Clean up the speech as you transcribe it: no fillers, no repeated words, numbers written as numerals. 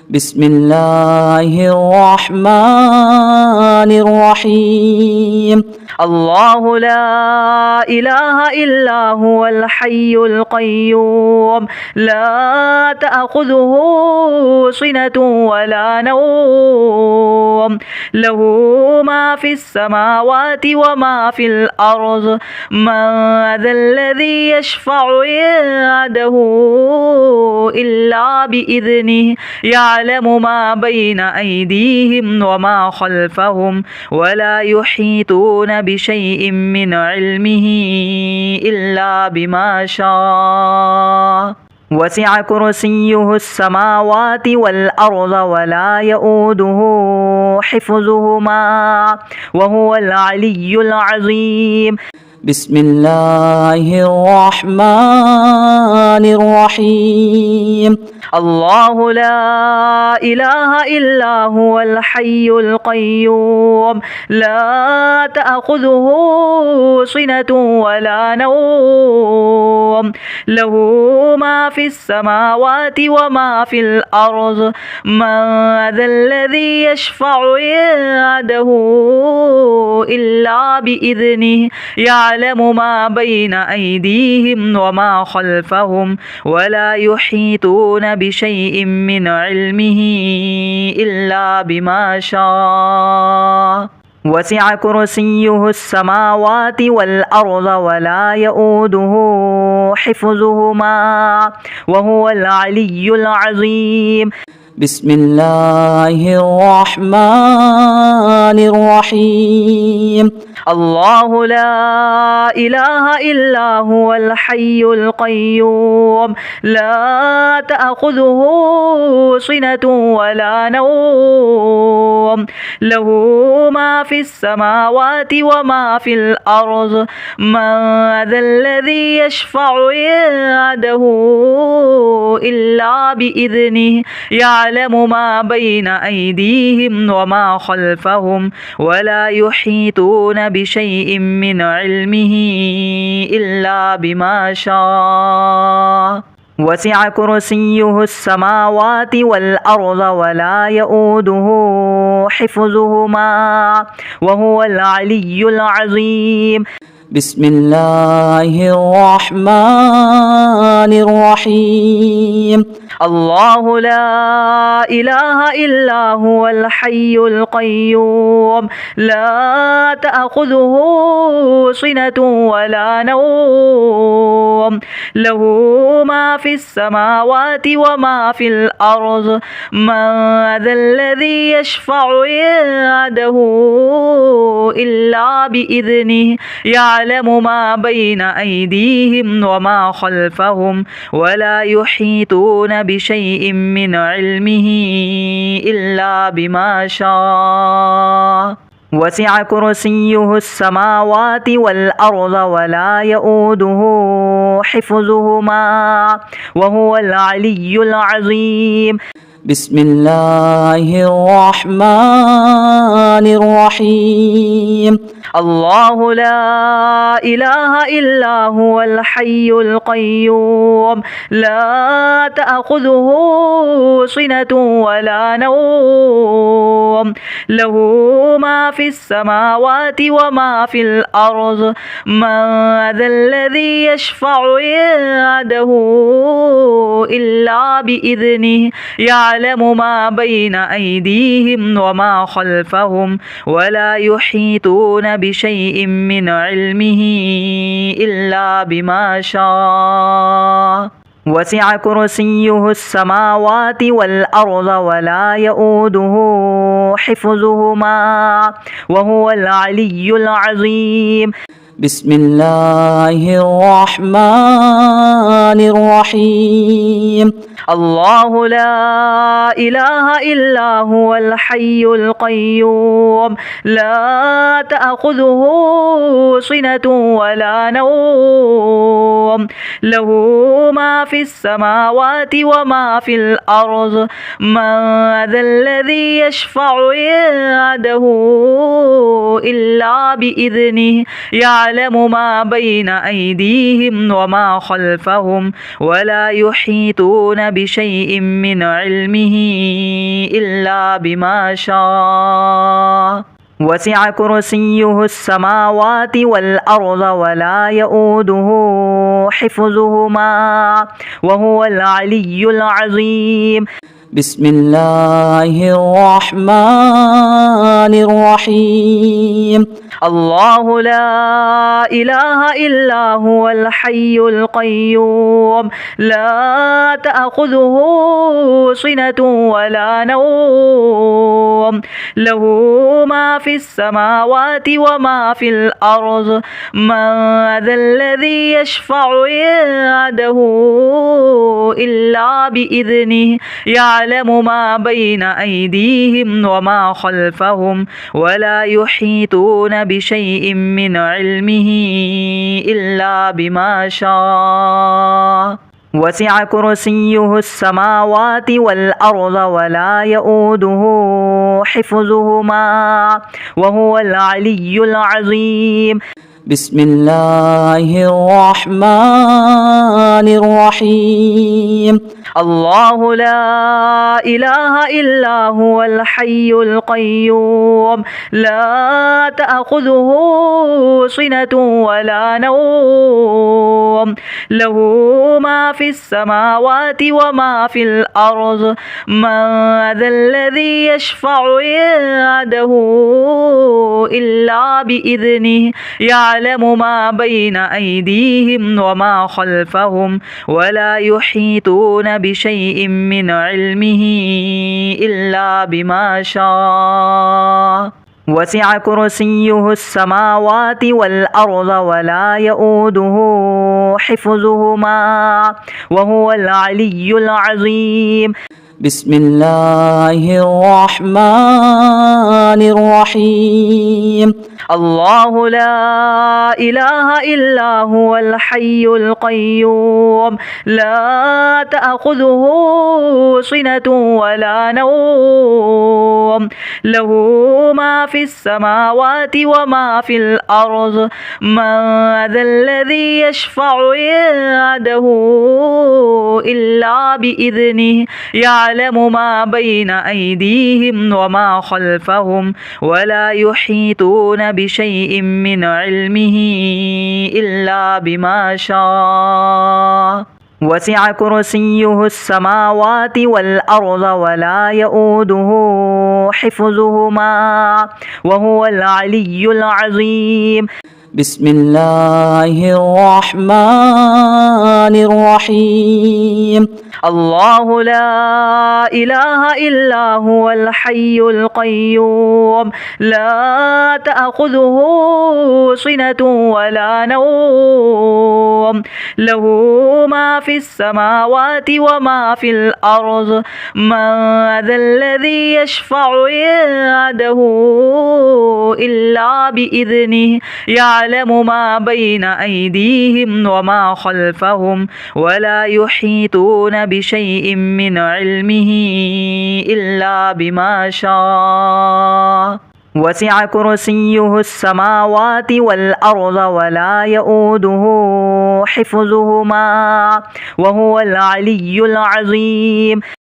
بسم الله الرحمن الرحيم الله لا إله إلا هو الحي القيوم لا تأخذه سنة ولا نوم له ما في السماوات وما في الأرض من ذا الذي يشفع عنده إلا بإذنه يعلم ما بين أيديهم وما خلفهم ولا يحيطون بشيء من علمه إلا بما شاء وسع كرسيه السماوات والأرض ولا يؤوده حفظهما وهو العلي العظيم بسم الله الرحمن الرحيم الله لا إله إلا هو الحي القيوم لا تأخذه سنة ولا نوم له ما في السماوات وما في الأرض من ذا الذي يشفع عنده إلا بإذنه يعلم ما بين أيديهم وما خلفهم ولا يحيطون بشيء من علمه إلا بما شاء وسع كرسيه السماوات والأرض ولا يؤوده حفظهما وهو العلي العظيم بسم الله الرحمن الرحيم الله لا إله إلا هو الحي القيوم لا تأخذه سنة ولا نوم له ما في السماوات وما في الأرض من ذا الذي يشفع عنده إلا بإذنه يعلم ما بين أيديهم وما خلفهم ولا يحيطون بشيء من علمه إلا بما شاء وسع كرسيه السماوات والأرض ولا يؤوده حفظهما وهو العلي العظيم بسم الله الرحمن الرحيم الله لا إله إلا هو الحي القيوم لا تأخذه سنة ولا نوم له ما في السماوات وما في الأرض من ذا الذي يشفع عنده إلا بإذنه يعلم ما بين أيديهم وما خلفهم ولا يحيطون بشيء من علمه إلا بما شاء وسع كرسيه السماوات والأرض ولا يؤوده حفظهما وهو العلي العظيم بسم الله الرحمن الرحيم الله لا إله إلا هو الحي القيوم لا تأخذه سنة ولا نوم له ما في السماوات وما في الأرض من ذا الذي يشفع عنده إلا بإذنه يعلم ما بين أيديهم وما خلفهم ولا يحيطون بشيء من علمه إلا بما شاء وسع كرسيه السماوات والأرض ولا يؤوده حفظهما وهو العلي العظيم بسم الله الرحمن الرحيم الله لا إله إلا هو الحي القيوم لا تأخذه سنة ولا نوم له ما في السماوات وما في الأرض من ذا الذي يشفع عنده إلا بإذنه يعلم يعلم ما بين أيديهم وما خلفهم ولا يحيطون بشيء من علمه إلا بما شاء وسع كرسيه السماوات والأرض ولا يؤوده حفظهما وهو العلي العظيم. بسم الله الرحمن الرحيم. الله لا إله إلا هو الحي القيوم لا تأخذه سنة ولا نوم له ما في السماوات وما في الأرض من ذا الذي يشفع عنده إلا بإذنه يعلم ما بين أيديهم وما خلفهم ولا يحيطون بشيء من علمه إلا بما شاء وسع كرسيه السماوات والأرض ولا يؤوده حفظهما وهو العلي العظيم. بسم الله الرحمن الرحيم. الله لا إله إلا هو الحي القيوم لا تأخذه سنة ولا نوم له ما في السماوات وما في الأرض من ذا الذي يشفع عنده إلا بإذنه يعلم ما بين أيديهم وما خلفهم ولا يحيطون بشيء من علمه إلا بما شاء وسع كرسيه السماوات والأرض ولا يؤوده حفظهما وهو العلي العظيم. بسم الله الرحمن الرحيم. الله لا إله إلا هو الحي القيوم لا تأخذه سنة ولا نوم له ما في السماوات وما في الأرض من ذا الذي يشفع عنده إلا بإذنه يعلم ما بين أيديهم وما خلفهم ولا يحيطون بشيء من علمه إلا بما شاء وسع كرسيه السماوات والأرض ولا يؤوده حفظهما وهو العلي العظيم. بسم الله الرحمن الرحيم. الله لا إله إلا هو الحي القيوم لا تأخذه سنة ولا نوم له ما في السماوات وما في الأرض من ذا الذي يشفع عنده إلا بإذنه يعلم ما بين أيديهم وما خلفهم ولا يحيطون بشيء من علمه إلا بما شاء وسع كرسيه السماوات والأرض ولا يؤوده حفظهما وهو العلي العظيم.